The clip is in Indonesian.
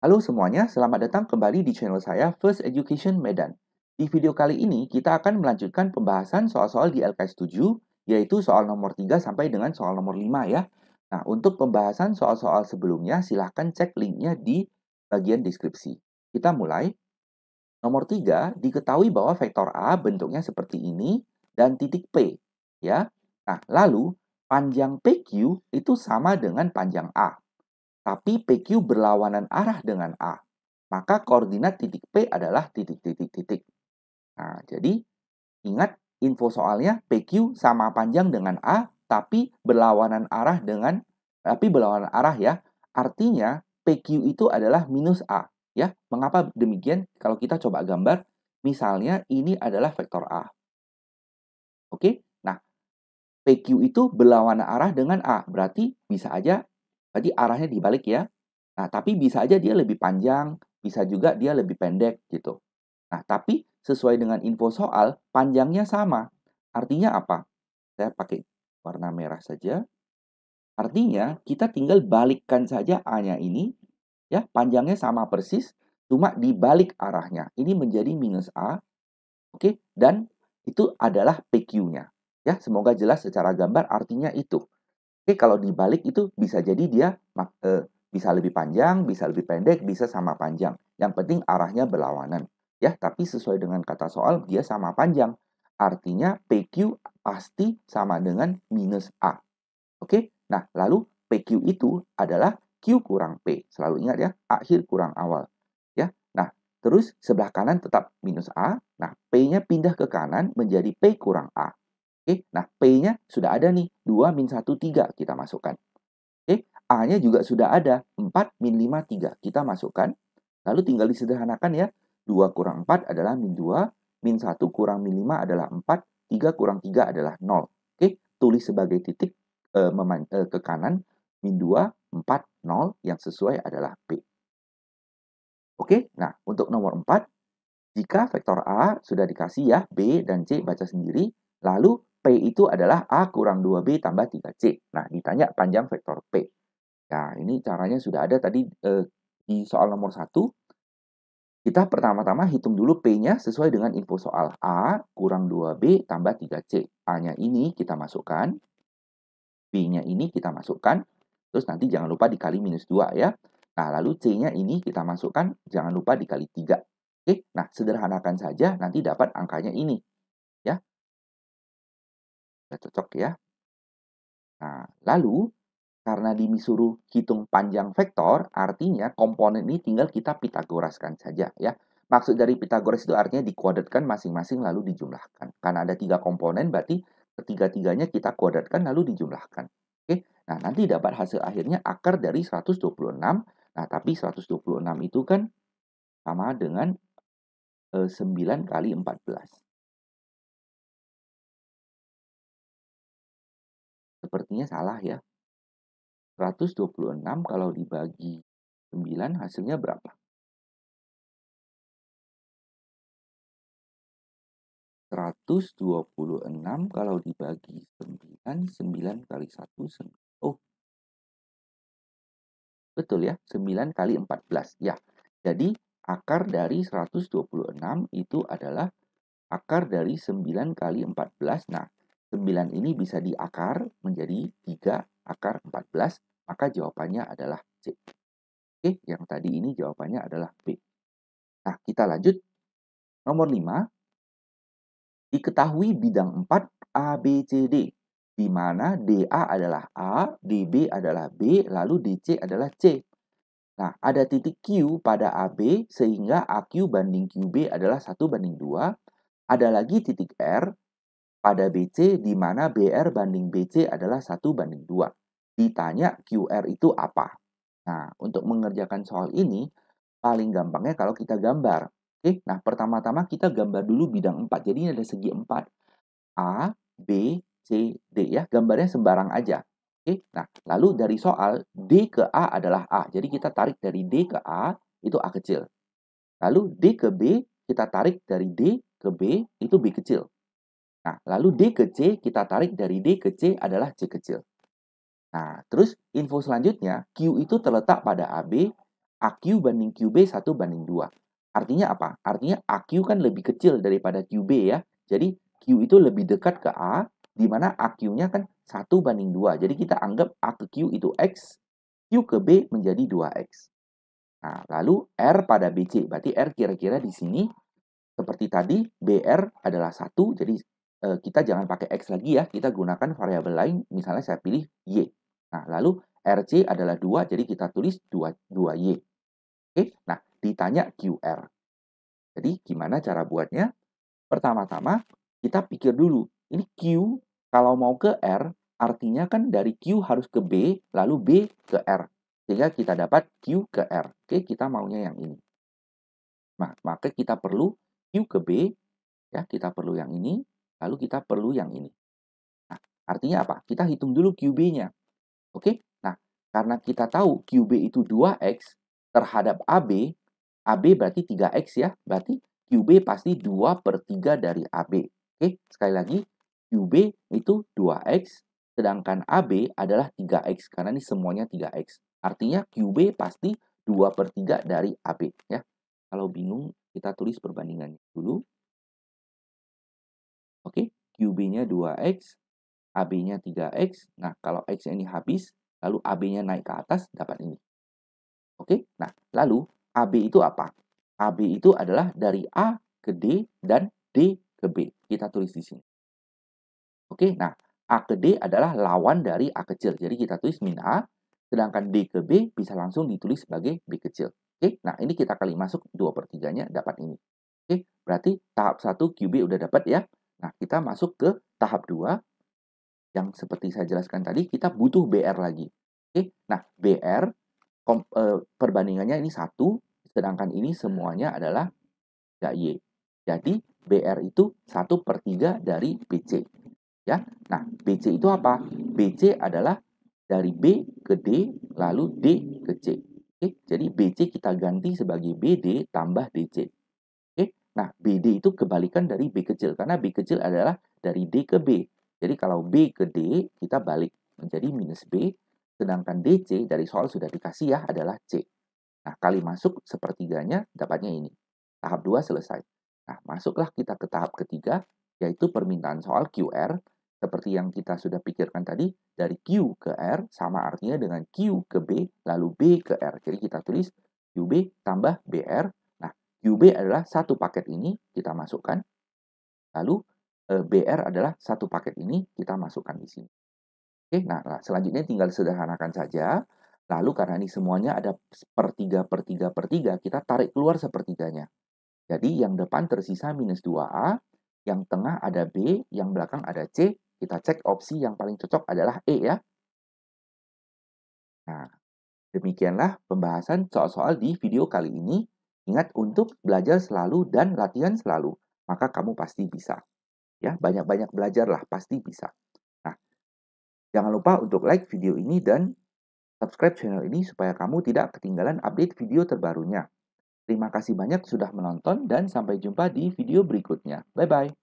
Halo semuanya, selamat datang kembali di channel saya First Education Medan. Di video kali ini kita akan melanjutkan pembahasan soal-soal di LKS 7, yaitu soal nomor 3 sampai dengan soal nomor 5 ya. Nah, untuk pembahasan soal-soal sebelumnya silahkan cek linknya di bagian deskripsi. Kita mulai. Nomor 3, diketahui bahwa vektor A bentuknya seperti ini dan titik P. Ya. Nah, lalu panjang PQ itu sama dengan panjang A. Tapi PQ berlawanan arah dengan A. Maka koordinat titik P adalah titik-titik-titik. Nah, jadi ingat info soalnya PQ sama panjang dengan A, tapi berlawanan arah ya. Artinya PQ itu adalah minus A. Ya, mengapa demikian? Kalau kita coba gambar, misalnya ini adalah vektor A. Oke, nah PQ itu berlawanan arah dengan A, berarti arahnya dibalik ya. Nah, tapi bisa aja dia lebih panjang, bisa juga dia lebih pendek gitu. Nah, tapi sesuai dengan info soal, panjangnya sama. Artinya apa? Saya pakai warna merah saja. Artinya, kita tinggal balikkan saja A-nya ini, ya, panjangnya sama persis, cuma dibalik arahnya. Ini menjadi minus A, oke, dan itu adalah PQ-nya. Ya, semoga jelas secara gambar artinya itu. Oke, kalau dibalik itu bisa jadi dia bisa lebih panjang, bisa lebih pendek, bisa sama panjang. Yang penting arahnya berlawanan. Ya, tapi sesuai dengan kata soal, dia sama panjang. Artinya PQ pasti sama dengan minus A. Oke, nah lalu PQ itu adalah Q kurang P. Selalu ingat ya, akhir kurang awal. Ya, nah terus sebelah kanan tetap minus A. Nah, P-nya pindah ke kanan menjadi P kurang A. Oke, nah P-nya sudah ada nih, 2 min 1, 3 kita masukkan. Oke, A-nya juga sudah ada, 4 min 5, 3 kita masukkan. Lalu tinggal disederhanakan ya, 2 kurang 4 adalah min 2, min 1 kurang min 5 adalah 4, 3 kurang 3 adalah 0. Oke, tulis sebagai titik ke kanan, min 2, 4, 0, yang sesuai adalah P. Oke, nah untuk nomor 4, jika vektor A sudah dikasih ya, B dan C baca sendiri, lalu P itu adalah A kurang 2B tambah 3C. Nah, ditanya panjang vektor P. Nah, ini caranya sudah ada tadi di soal nomor 1. Kita pertama-tama hitung dulu P-nya sesuai dengan info soal. A kurang 2B tambah 3C. A-nya ini kita masukkan, B-nya ini kita masukkan, terus nanti jangan lupa dikali minus 2 ya. Nah, lalu C-nya ini kita masukkan, jangan lupa dikali 3. Oke, nah sederhanakan saja, nanti dapat angkanya ini. Ya, sudah cocok ya. Nah, lalu karena disuruh hitung panjang vektor, artinya komponen ini tinggal kita Pitagoraskan saja ya. Maksud dari Pitagoras itu artinya dikuadratkan masing-masing lalu dijumlahkan. Karena ada 3 komponen, berarti ketiga-tiganya kita kuadratkan lalu dijumlahkan. Oke, nah nanti dapat hasil akhirnya akar dari 126. Nah, tapi 126 itu kan sama dengan 9 kali 14. Sepertinya salah ya. 126 kalau dibagi 9 hasilnya berapa? 126 kalau dibagi 9, 9 kali 1, oh betul ya, 9 kali 14. Ya, jadi akar dari 126 itu adalah akar dari 9 kali 14. Nah, 9 ini bisa diakar menjadi 3 akar 14, maka jawabannya adalah C. Oke, yang tadi ini jawabannya adalah B. Nah, kita lanjut. Nomor 5, diketahui bidang 4 A, B, C, D, di mana DA adalah A, DB adalah B, lalu DC adalah C. Nah, ada titik Q pada AB sehingga AQ banding QB adalah 1:2. Ada lagi titik R pada BC di mana BR banding BC adalah 1:2. Ditanya QR itu apa? Nah, untuk mengerjakan soal ini, paling gampangnya kalau kita gambar. Oke, nah pertama-tama kita gambar dulu bidang 4. Jadi ini ada segi 4. A, B, C, D ya. Gambarnya sembarang aja. Oke, nah lalu dari soal D ke A adalah A. Jadi kita tarik dari D ke A, itu A kecil. Lalu D ke B, kita tarik dari D ke B, itu B kecil. Nah, lalu D ke C, kita tarik dari D ke C adalah C kecil. Nah, terus info selanjutnya, Q itu terletak pada AB, AQ banding QB 1:2. Artinya apa? Artinya AQ kan lebih kecil daripada QB ya. Jadi Q itu lebih dekat ke A, di mana AQ-nya kan 1:2. Jadi kita anggap A ke Q itu X, Q ke B menjadi 2X. Nah, lalu R pada BC. Berarti R kira-kira di sini seperti tadi, BR adalah 1, jadi kita jangan pakai X lagi ya, kita gunakan variabel lain, misalnya saya pilih Y. Nah, lalu RC adalah 2, jadi kita tulis 2Y. Oke, nah ditanya QR. Jadi gimana cara buatnya? Pertama-tama, kita pikir dulu, ini Q kalau mau ke R, artinya kan dari Q harus ke B, lalu B ke R. Sehingga kita dapat Q ke R. Oke, kita maunya yang ini. Nah, maka kita perlu Q ke B, ya, kita perlu yang ini, lalu kita perlu yang ini. Nah, artinya apa? Kita hitung dulu QB-nya. Oke? Nah, karena kita tahu QB itu 2X terhadap AB, AB berarti 3X ya. Berarti QB pasti 2/3 dari AB. Oke? Sekali lagi, QB itu 2X, sedangkan AB adalah 3X. Karena ini semuanya 3X. Artinya QB pasti 2/3 dari AB. Ya. Kalau bingung, kita tulis perbandingannya dulu. Oke, QB-nya 2X, AB-nya 3X. Nah, kalau X ini habis, lalu AB-nya naik ke atas, dapat ini. Oke, nah, lalu AB itu apa? AB itu adalah dari A ke D dan D ke B. Kita tulis di sini. Oke, nah, A ke D adalah lawan dari A kecil. Jadi kita tulis min A, sedangkan D ke B bisa langsung ditulis sebagai B kecil. Oke, nah ini kita kali masuk 2/3-nya dapat ini. Oke, berarti tahap 1 QB udah dapat ya. Nah, kita masuk ke tahap 2 yang seperti saya jelaskan tadi, kita butuh BR lagi. Oke, nah BR perbandingannya ini 1, sedangkan ini semuanya adalah 3Y. Jadi BR itu 1/3 dari BC. Ya, nah BC itu apa? BC adalah dari B ke D, lalu D ke C. Oke, jadi BC kita ganti sebagai BD tambah DC. Oke, nah BD itu kebalikan dari B kecil, karena B kecil adalah dari D ke B. Jadi kalau B ke D, kita balik menjadi minus B, sedangkan DC dari soal sudah dikasih ya adalah C. Nah, kali masuk sepertiganya dapatnya ini. Tahap 2 selesai. Nah, masuklah kita ke tahap ketiga, yaitu permintaan soal QR. Seperti yang kita sudah pikirkan tadi, dari Q ke R sama artinya dengan Q ke B, lalu B ke R. Jadi kita tulis QB tambah BR. Nah, QB adalah satu paket ini, kita masukkan. Lalu BR adalah satu paket ini, kita masukkan di sini. Oke, nah selanjutnya tinggal sederhanakan saja. Lalu karena ini semuanya ada sepertiga, per 3, kita tarik keluar sepertiganya. Jadi yang depan tersisa minus 2A, yang tengah ada B, yang belakang ada C. Kita cek opsi yang paling cocok adalah E ya. Nah, demikianlah pembahasan soal-soal di video kali ini. Ingat untuk belajar selalu dan latihan selalu, maka kamu pasti bisa. Ya, banyak-banyak belajarlah, pasti bisa. Nah, jangan lupa untuk like video ini dan subscribe channel ini supaya kamu tidak ketinggalan update video terbarunya. Terima kasih banyak sudah menonton dan sampai jumpa di video berikutnya. Bye-bye.